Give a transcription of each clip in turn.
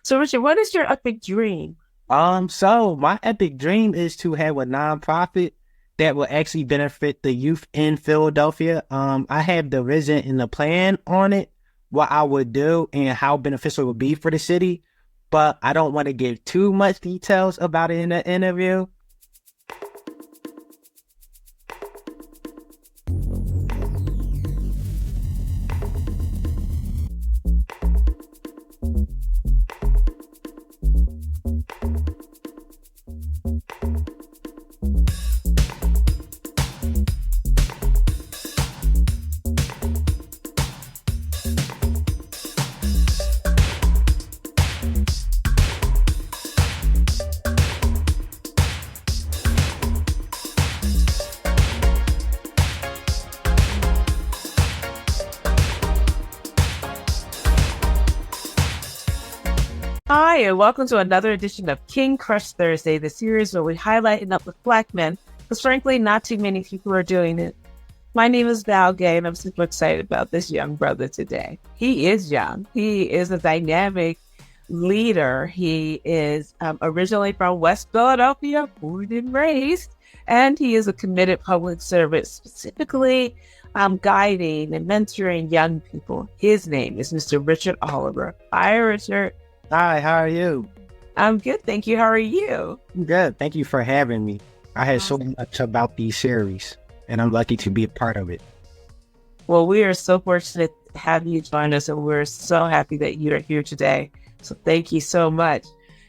So, Richard, what is your epic dream? So my epic dream is to have a nonprofit that will actually benefit the youth in Philadelphia. I have the vision and the plan on it, what I would do and how beneficial it would be for the city, but I don't want to give too much details about it in the interview. Hi, and welcome to another edition of King Crush Thursday, the series where we highlight and uplift Black men, because frankly, not too many people are doing it. My name is Val Gay, and I'm super excited about this young brother today. He is young. He is a dynamic leader. He is originally from West Philadelphia, born and raised, and he is a committed public servant, specifically guiding and mentoring young people. His name is Mr. Richard Oliver. Hi, Richard. Hi, how are you? I'm good, thank you. How are you? I'm good. Thank you for having me. I had so Awesome. much about these series, and I'm lucky to be a part of it. Well, we are so fortunate to have you join us, and we're so happy that you're here today. So thank you so much.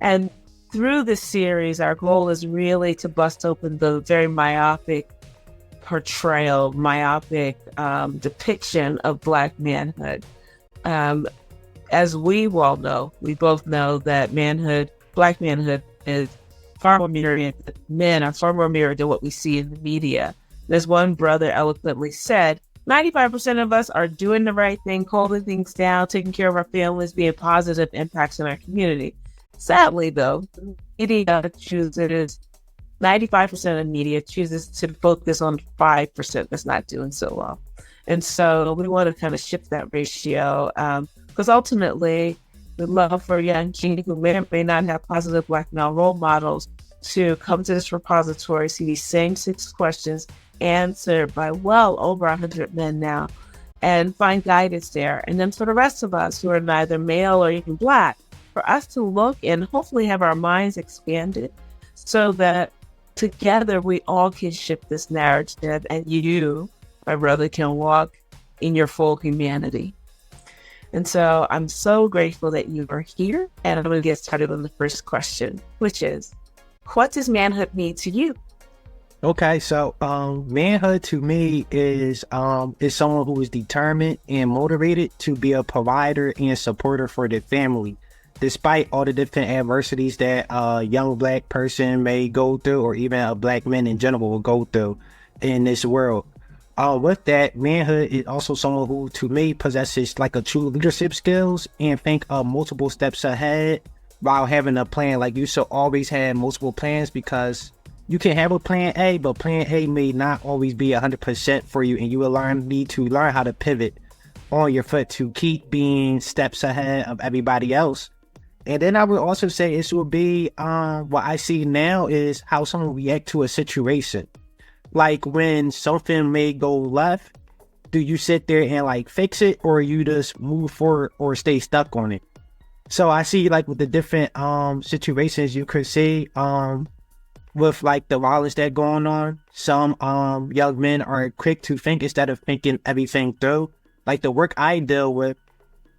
And through this series, our goal is really to bust open the very myopic portrayal, myopic depiction of Black manhood. Um, as we well know, we both know that Black manhood is far more mirrored, men are far more mirrored than what we see in the media. As one brother eloquently said, 95% of us are doing the right thing, holding things down, taking care of our families, being positive impacts in our community. Sadly, though, the media chooses 95% of the media chooses to focus on 5% that's not doing so well. And so we want to kind of shift that ratio because ultimately the love for young teen who may or may not have positive Black male role models to come to this repository, see these same 6 questions answered by well over 100 men now, and find guidance there. And then for the rest of us who are neither male or even Black, for us to look and hopefully have our minds expanded so that together we all can shift this narrative and you, my brother, can walk in your full humanity. And so I'm so grateful that you are here. And I'm going to get started on the first question, which is, what does manhood mean to you? Okay, so manhood to me is someone who is determined and motivated to be a provider and supporter for their family, despite all the different adversities that a young Black person may go through, or even a Black man in general will go through in this world. With that, manhood is also someone who, to me, possesses like a true leadership skills and think of multiple steps ahead while having a plan. Like you should always have multiple plans because you can have a plan A, but plan A may not always be 100% for you, and you will need to learn how to pivot on your foot to keep being steps ahead of everybody else. And then I would also say it would be what I see now is how someone react to a situation. Like when something may go left, do you sit there and like fix it, or you just move forward or stay stuck on it? So I see like with the different situations you could see with like the violence that going on, some young men are quick to think instead of thinking everything through. Like the work I deal with,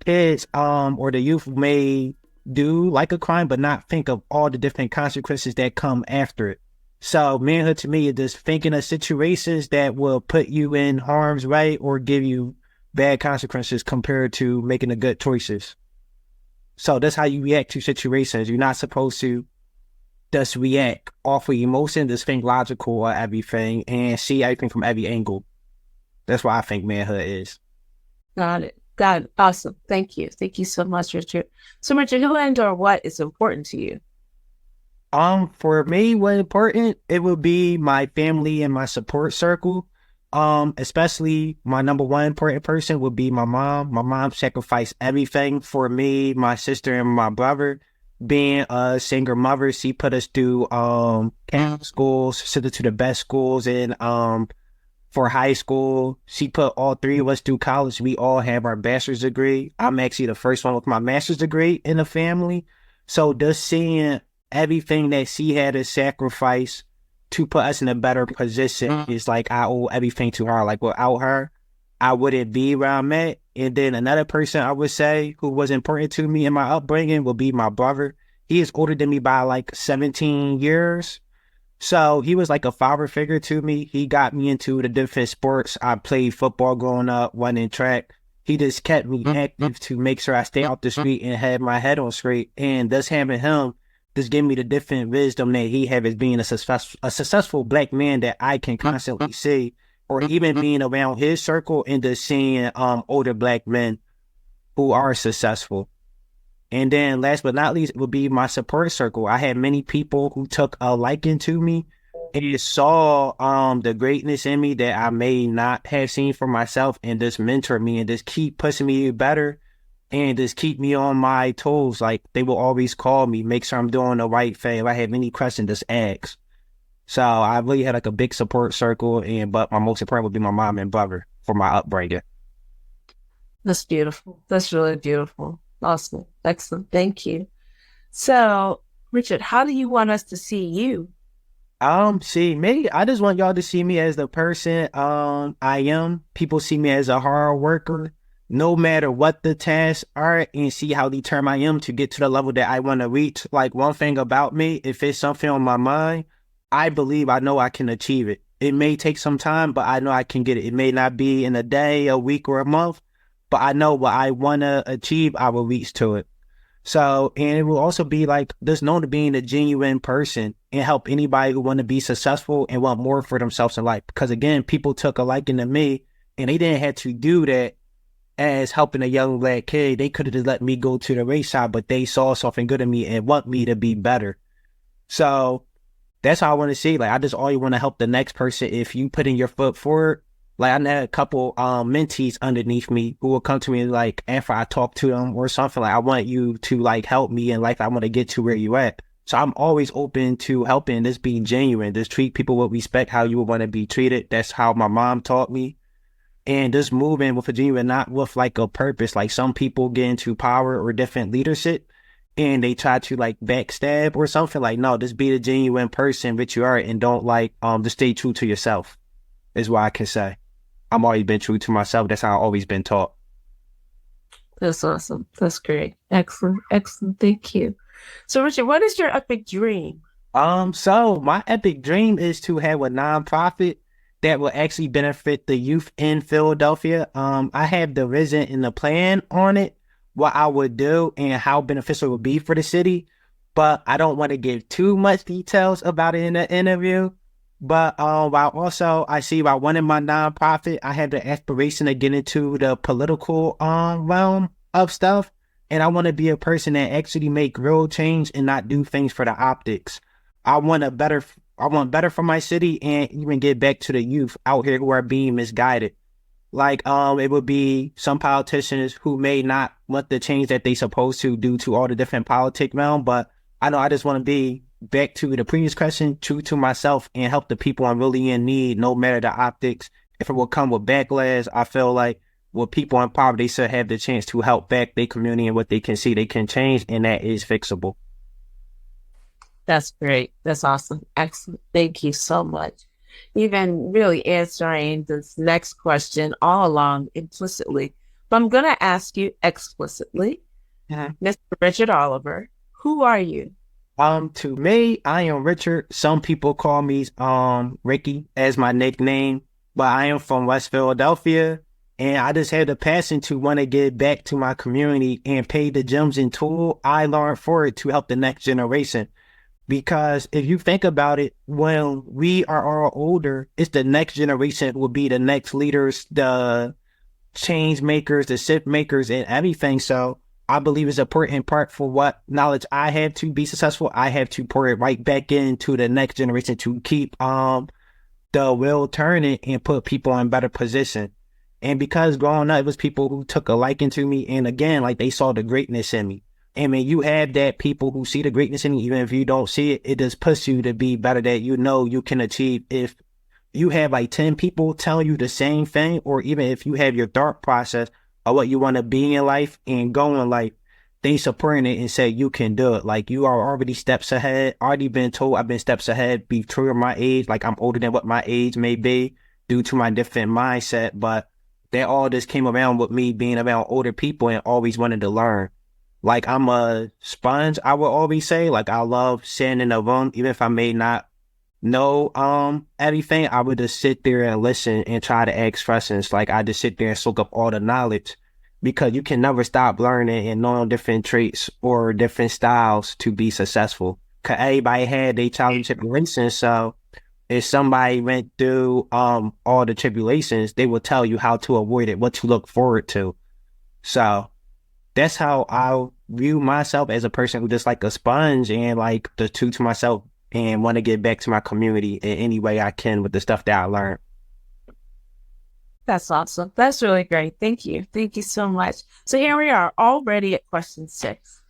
kids or the youth may do like a crime but not think of all the different consequences that come after it. So manhood to me is just thinking of situations that will put you in harm's way or give you bad consequences compared to making the good choices. So that's how you react to situations. You're not supposed to just react off of emotion, just think logical or everything and see everything from every angle. That's what I think manhood is. Got it. Got it. Awesome. Thank you. Thank you so much, Richard. So, Richard, who and or what is important to you? For me, what important, it would be my family and my support circle. Especially my number one important person would be my mom. My mom sacrificed everything for me, my sister, and my brother. Being a single mother, she put us through Catholic schools, sent us to the best schools in for high school. She put all three of us through college. We all have our bachelor's degree. I'm actually the first one with my master's degree in the family. So just seeing everything that she had to sacrifice to put us in a better position is like I owe everything to her. Like without her, I wouldn't be where I'm at. And then another person I would say who was important to me in my upbringing would be my brother. He is older than me by like 17 years. So he was like a father figure to me. He got me into the different sports. I played football growing up, running track. He just kept me active to make sure I stay off the street and had my head on straight. And just having him just give me the different wisdom that he had as being a successful black man that I can constantly see, or even being around his circle and just seeing older black men who are successful. And then last but not least, it would be my support circle. I had many people who took a liking to me and saw the greatness in me that I may not have seen for myself and just mentor me and just keep pushing me better and just keep me on my toes. Like they will always call me, make sure I'm doing the right thing. If I have any questions, just ask. So I really had like a big support circle, but my most important would be my mom and brother for my upbringing. That's beautiful. That's really beautiful. Awesome. Excellent. Thank you. So, Richard, how do you want us to see you? See me, I just want y'all to see me as the person I am. People see me as a hard worker, no matter what the tasks are, and see how determined I am to get to the level that I want to reach. Like one thing about me, if it's something on my mind, I believe I know I can achieve it. It may take some time, but I know I can get it. It may not be in a day, a week, or a month, but I know what I want to achieve, I will reach to it. So, and it will also be like just known to being a genuine person and help anybody who want to be successful and want more for themselves in life. Because again, people took a liking to me and they didn't have to do that as helping a young black kid. They could have just let me go to the race side, but they saw something good in me and want me to be better. So that's how I want to see. Like, I just always want to help the next person. If you put in your foot forward, like I had a couple mentees underneath me who will come to me like after I talk to them or something, like I want you to like help me in life. I want to get to where you at. So I'm always open to helping, just being genuine, just treat people with respect, how you would want to be treated. That's how my mom taught me. And just moving with a genuine, not with like a purpose. Like some people get into power or different leadership and they try to like backstab or something. Like, no, just be the genuine person which you are and don't like just stay true to yourself is what I can say. I'm always been true to myself. That's how I've always been taught. That's awesome. That's great. Excellent. Excellent. Thank you. So, Richard, what is your epic dream? So my epic dream is to have a nonprofit that will actually benefit the youth in Philadelphia. I have the vision and the plan on it, what I would do and how beneficial it would be for the city. But I don't want to give too much details about it in the interview. But while also I see by running my nonprofit, I have the aspiration to get into the political realm of stuff. And I want to be a person that actually make real change and not do things for the optics. I want better for my city and even get back to the youth out here who are being misguided. Like it would be some politicians who may not want the change that they supposed to due to all the different politic realm, but I know I just want to be back to the previous question, true to myself and help the people I'm really in need, no matter the optics. If it will come with backlash, I feel like with people in poverty, they should have the chance to help back their community and what they can see they can change, and that is fixable. That's great. That's awesome. Excellent. Thank you so much. You've been really answering this next question all along implicitly, but I'm going to ask you explicitly. Mr. Richard Oliver, who are you? To me, I am Richard. Some people call me Ricky as my nickname, but I am from West Philadelphia, and I just had the passion to want to get back to my community and pay the gems and tool I learned for it to help the next generation. Because if you think about it, when we are all older, it's the next generation will be the next leaders, the change makers, the shift makers, and everything. So I believe it's an important part for what knowledge I have to be successful. I have to pour it right back into the next generation to keep the the wheel turn it and put people in better position. And because growing up, it was people who took a liking to me. And again, like they saw the greatness in me. And when you have that people who see the greatness in you, even if you don't see it, it just pushes you to be better that you know you can achieve. If you have like 10 people telling you the same thing, or even if you have your thought process of what you want to be in life and go in life, they supporting it and say you can do it. Like you are already steps ahead, already been told I've been steps ahead, be true to my age. Like I'm older than what my age may be due to my different mindset. But that all just came around with me being around older people and always wanted to learn. Like I'm a sponge, I would always say. Like I love sitting in a room, even if I may not know everything, I would just sit there and listen and try to ask questions. Like I just sit there and soak up all the knowledge because you can never stop learning and knowing different traits or different styles to be successful. Cause everybody had their challenge tribulations. So if somebody went through all the tribulations, they will tell you how to avoid it, what to look forward to. So that's how I view myself as a person who just like a sponge and like the true to myself and want to get back to my community in any way I can with the stuff that I learned. That's awesome. That's really great. Thank you. Thank you so much. So here we are already at question 6,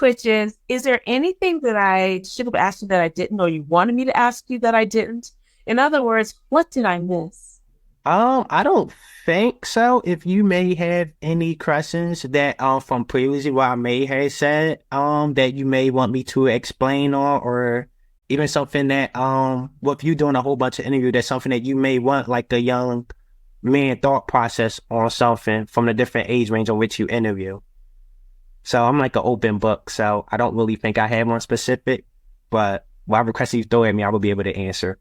which is there anything that I should have asked you that I didn't, or you wanted me to ask you that I didn't? In other words, what did I miss? I don't think so. If you may have any questions that from previously what I may have said that you may want me to explain on, or even something that with you doing a whole bunch of interview, that's something that you may want like a young man thought process on something from the different age range on which you interview. So I'm like an open book, so I don't really think I have one specific, but whatever question you throw at me, I will be able to answer.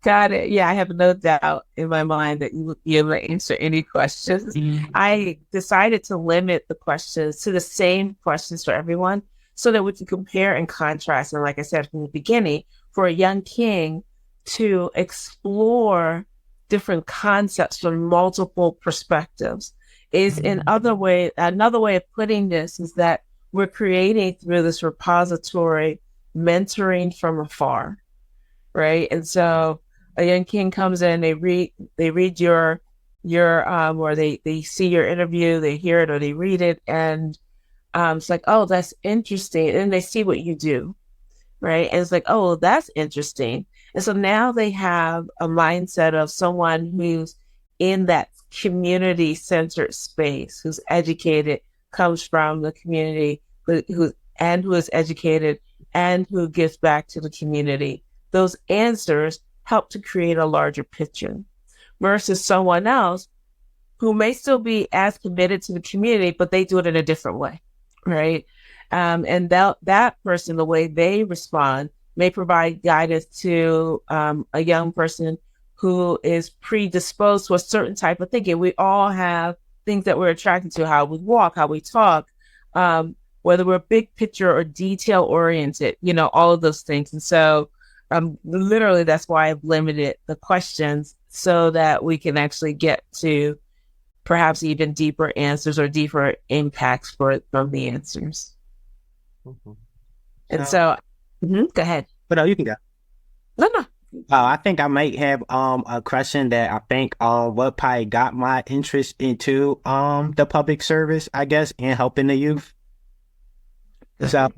Got it. Yeah, I have no doubt in my mind that you would be able to answer any questions. I decided to limit the questions to the same questions for everyone so that we can compare and contrast. And like I said from the beginning, for a young king to explore different concepts from multiple perspectives is another way of putting this is that we're creating through this repository mentoring from afar, right? And so a young king comes in, they read your or they see your interview, they hear it or they read it, and it's like, oh, that's interesting. And they see what you do, right? And it's like, oh, that's interesting. And so now they have a mindset of someone who's in that community-centered space, who's educated, comes from the community, who is educated and who gives back to the community. Those answers help to create a larger picture versus someone else who may still be as committed to the community, but they do it in a different way, right? And that person, the way they respond may provide guidance to a young person who is predisposed to a certain type of thinking. We all have things that we're attracted to, how we walk, how we talk, whether we're big picture or detail oriented, all of those things. And so literally, that's why I've limited the questions so that we can actually get to perhaps even deeper answers or deeper impacts from the answers. Mm-hmm. And so, go ahead. But no, you can go. No. I think I might have a question that I think what probably got my interest into the public service, I guess, and helping the youth. So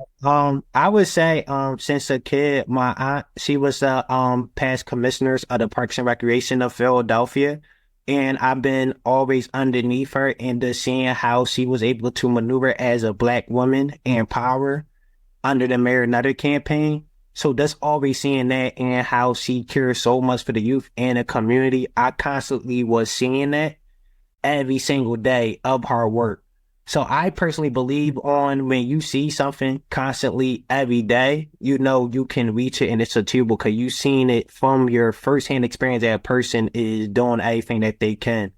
I would say since a kid, my aunt, she was the past commissioners of the Parks and Recreation of Philadelphia, and I've been always underneath her and just seeing how she was able to maneuver as a Black woman in power under the Mayor Nutter campaign. So that's always seeing that and how she cares so much for the youth and the community. I constantly was seeing that every single day of her work. So I personally believe on when you see something constantly every day, you know you can reach it and it's achievable because you've seen it from your firsthand experience that a person is doing everything that they can.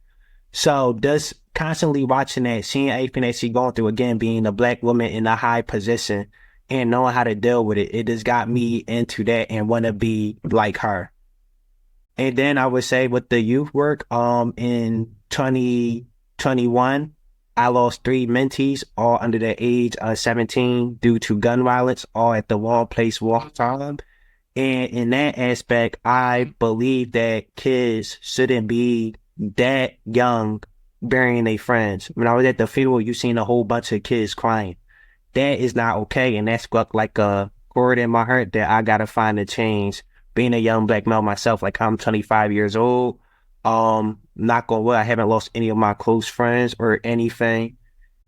So just constantly watching that, seeing everything that she's going through, again, being a Black woman in a high position and knowing how to deal with it, it just got me into that and want to be like her. And then I would say with the youth work, in 2021, I lost 3 mentees, all under the age of 17 due to gun violence, all at the wrong place, wrong time. And in that aspect, I believe that kids shouldn't be that young burying their friends. When I was at the funeral, you seen a whole bunch of kids crying. That is not okay. And that's got like a chord in my heart that I gotta find a change. Being a young black male myself, like I'm 25 years old. Not gonna lie, I haven't lost any of my close friends or anything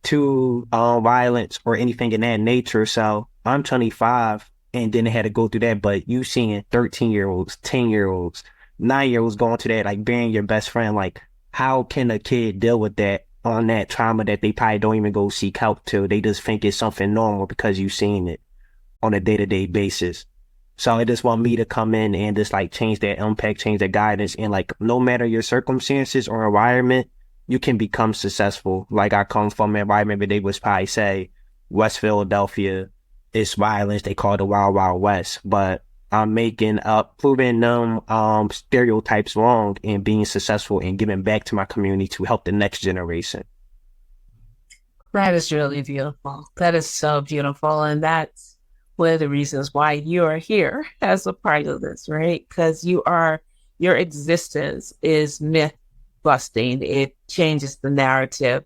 to violence or anything in that nature. So I'm 25 and then they had to go through that. But you seeing 13-year-olds, 10-year-olds, 9-year-olds going to that, like being your best friend, like how can a kid deal with that on that trauma that they probably don't even go seek help to? They just think it's something normal because you've seen it on a day-to-day basis. So I just want me to come in and just like change that impact, change that guidance, and like no matter your circumstances or environment, you can become successful. Like I come from an environment where they would probably say West Philadelphia is violence. They call it the Wild Wild West, but I'm proving them stereotypes wrong and being successful and giving back to my community to help the next generation. That is really beautiful. That is so beautiful. And that's one of the reasons why you are here as a part of this, right? Because your existence is myth busting. It changes the narrative.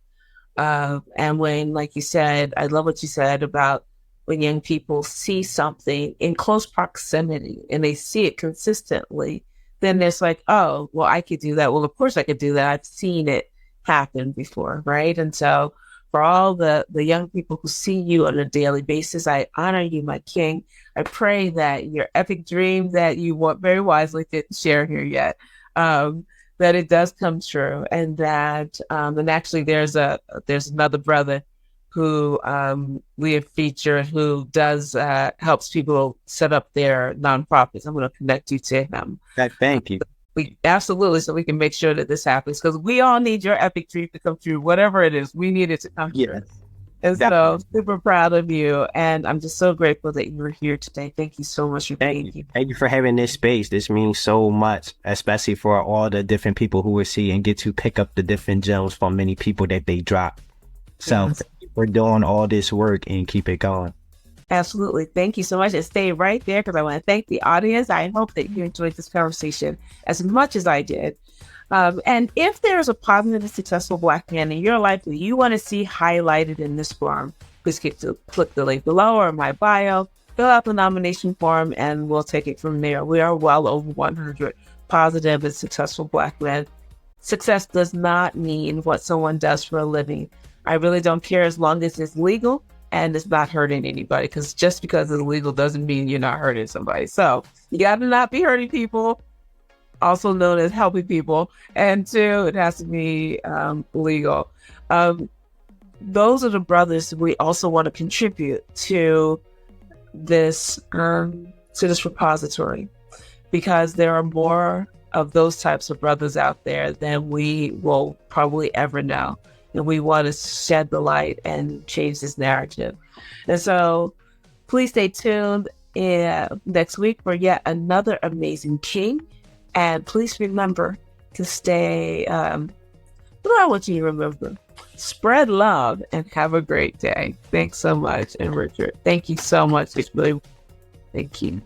And when, like you said, I love what you said about when young people see something in close proximity and they see it consistently, then it's like, oh, well, I could do that. Well, of course I could do that. I've seen it happen before, right? And so for all the young people who see you on a daily basis, I honor you, my king. I pray that your epic dream that you want very wisely didn't share here yet, that it does come true, and that and actually there's another brother who we have featured who does helps people set up their nonprofits. I'm going to connect you to him. Thank you. We absolutely, so we can make sure that this happens, because we all need your epic dream to come true, whatever it is. We need it to come true. And so super proud of you. And I'm just so grateful that you were here today. Thank you so much for being here. Thank you for having this space. This means so much, especially for all the different people who will see and get to pick up the different gems from many people that they drop. So thank you for doing all this work and keep it going. Absolutely. Thank you so much. And stay right there, because I want to thank the audience. I hope that you enjoyed this conversation as much as I did. And if there's a positive and successful Black man in your life that you want to see highlighted in this forum, please click the link below or in my bio, fill out the nomination form, and we'll take it from there. We are well over 100 positive and successful Black men. Success does not mean what someone does for a living. I really don't care as long as it's legal and it's not hurting anybody, because just because it's legal doesn't mean you're not hurting somebody. So you got to not be hurting people, also known as helping people. And two, it has to be legal. Those are the brothers we also want to contribute to this repository, because there are more of those types of brothers out there than we will probably ever know. And we want to shed the light and change this narrative. And so please stay tuned next week for yet another amazing king. And please remember to stay, what I want you to remember, spread love and have a great day. Thanks so much. And Richard, thank you so much. It's really, thank you.